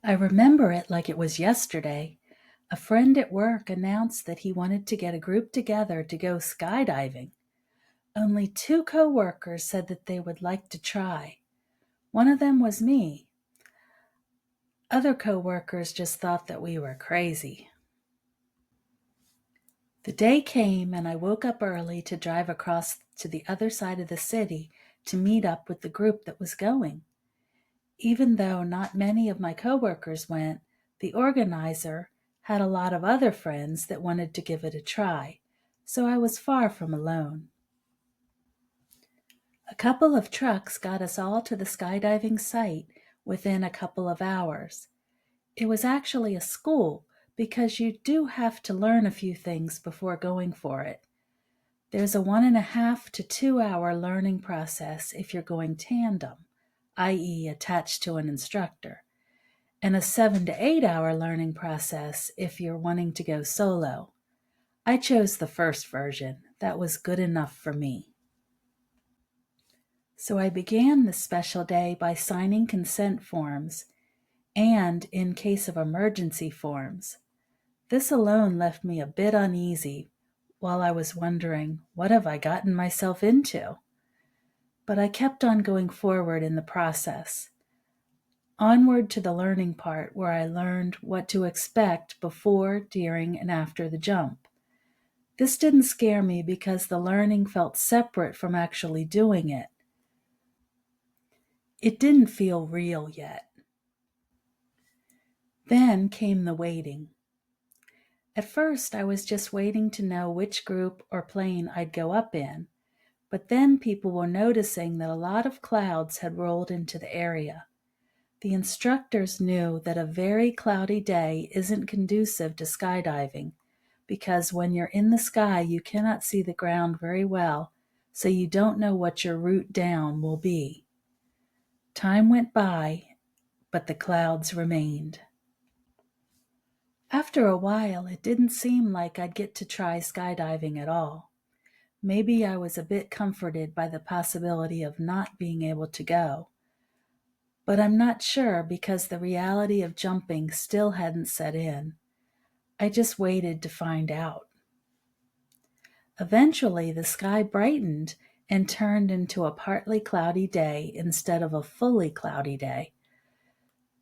I remember it like it was yesterday. A friend at work announced that he wanted to get a group together to go skydiving. Only two coworkers said that they would like to try. One of them was me. Other coworkers just thought that we were crazy. The day came and I woke up early to drive across to the other side of the city to meet up with the group that was going. Even though not many of my coworkers went, the organizer had a lot of other friends that wanted to give it a try, so I was far from alone. A couple of trucks got us all to the skydiving site within a couple of hours. It was actually a school because you do have to learn a few things before going for it. There's a 1.5 to 2 hour learning process if you're going tandem, i.e. attached to an instructor, and a 7 to 8 hour learning process if you're wanting to go solo. I chose the first version. That was good enough for me. So I began this special day by signing consent forms and, in case of emergency, forms. This alone left me a bit uneasy while I was wondering, what have I gotten myself into? But I kept on going forward in the process. Onward to the learning part where I learned what to expect before, during, and after the jump. This didn't scare me because the learning felt separate from actually doing it. It didn't feel real yet. Then came the waiting. At first, I was just waiting to know which group or plane I'd go up in, but then people were noticing that a lot of clouds had rolled into the area. The instructors knew that a very cloudy day isn't conducive to skydiving because when you're in the sky, you cannot see the ground very well, so you don't know what your route down will be. Time went by, but the clouds remained. After a while, it didn't seem like I'd get to try skydiving at all. Maybe I was a bit comforted by the possibility of not being able to go. But I'm not sure because the reality of jumping still hadn't set in. I just waited to find out. Eventually, the sky brightened and turned into a partly cloudy day instead of a fully cloudy day.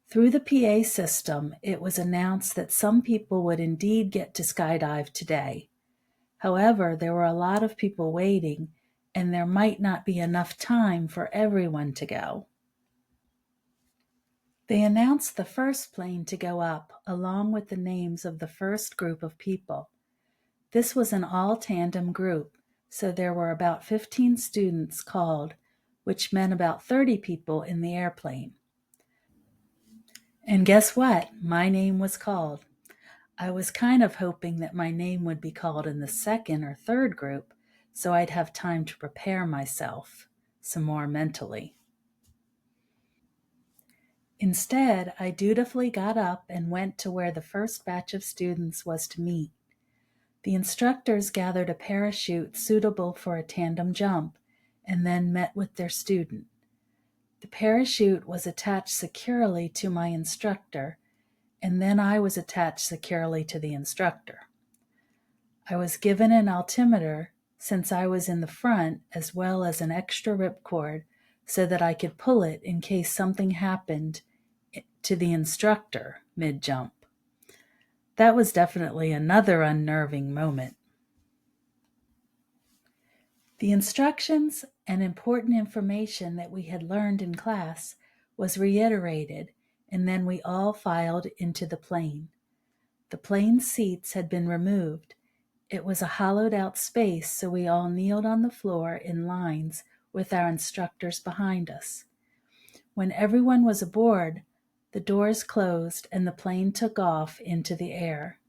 Through the PA system, it was announced that some people would indeed get to skydive today. However, there were a lot of people waiting, and there might not be enough time for everyone to go. They announced the first plane to go up, along with the names of the first group of people. This was an all-tandem group, so there were about 15 students called, which meant about 30 people in the airplane. And guess what? My name was called. I was kind of hoping that my name would be called in the second or third group, so I'd have time to prepare myself some more mentally. Instead, I dutifully got up and went to where the first batch of students was to meet. The instructors gathered a parachute suitable for a tandem jump and then met with their student. The parachute was attached securely to my instructor, and then I was attached securely to the instructor. I was given an altimeter since I was in the front, as well as an extra ripcord so that I could pull it in case something happened to the instructor mid-jump. That was definitely another unnerving moment. The instructions and important information that we had learned in class was reiterated, and then we all filed into the plane. The plane seats had been removed. It was a hollowed-out space, so we all kneeled on the floor in lines with our instructors behind us. When everyone was aboard, the doors closed and the plane took off into the air.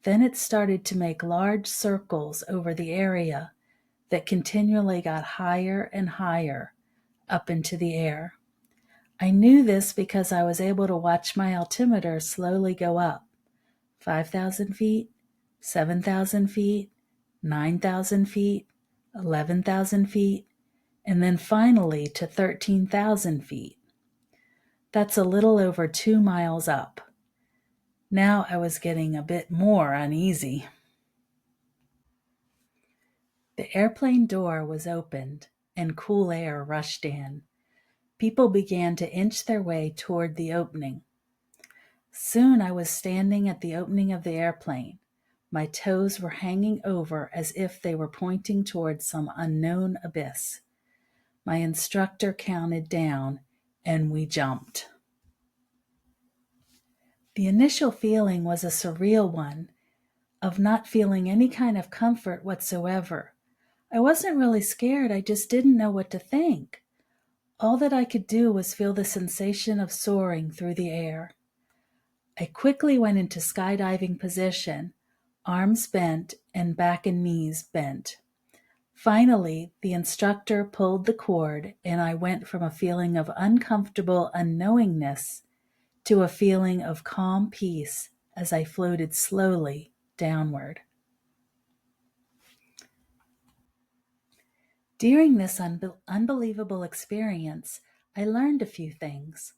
Then it started to make large circles over the area that continually got higher and higher up into the air. I knew this because I was able to watch my altimeter slowly go up. 5,000 feet, 7,000 feet, 9,000 feet, 11,000 feet, and then finally to 13,000 feet. That's a little over 2 miles up. Now I was getting a bit more uneasy. The airplane door was opened and cool air rushed in. People began to inch their way toward the opening. Soon I was standing at the opening of the airplane. My toes were hanging over as if they were pointing toward some unknown abyss. My instructor counted down, and we jumped. The initial feeling was a surreal one of not feeling any kind of comfort whatsoever. I wasn't really scared, I just didn't know what to think. All that I could do was feel the sensation of soaring through the air. I quickly went into skydiving position, arms bent and back and knees bent. Finally, the instructor pulled the cord, and I went from a feeling of uncomfortable unknowingness to a feeling of calm peace as I floated slowly downward. During this unbelievable experience, I learned a few things.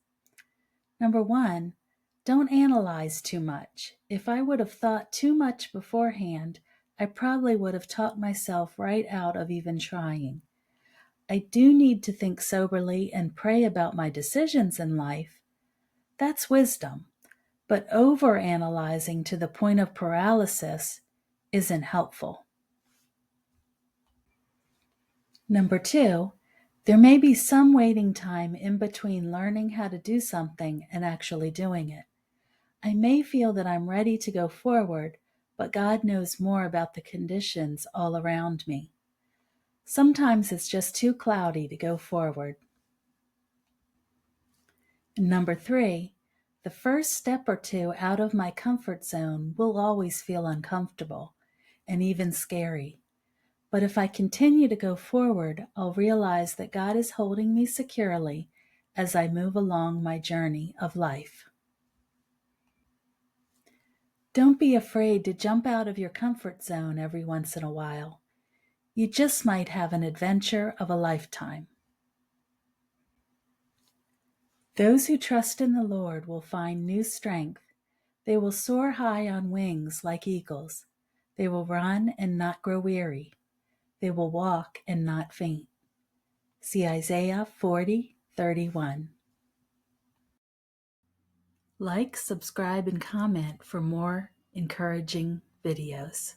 Number one, don't analyze too much. If I would have thought too much beforehand, I probably would have talked myself right out of even trying. I do need to think soberly and pray about my decisions in life. That's wisdom. But overanalyzing to the point of paralysis isn't helpful. Number two, there may be some waiting time in between learning how to do something and actually doing it. I may feel that I'm ready to go forward, but God knows more about the conditions all around me. Sometimes it's just too cloudy to go forward. And number three, the first step or two out of my comfort zone will always feel uncomfortable and even scary. But if I continue to go forward, I'll realize that God is holding me securely as I move along my journey of life. Don't be afraid to jump out of your comfort zone every once in a while. You just might have an adventure of a lifetime. Those who trust in the Lord will find new strength. They will soar high on wings like eagles. They will run and not grow weary. They will walk and not faint. See Isaiah 40:31. Like, subscribe, and comment for more encouraging videos.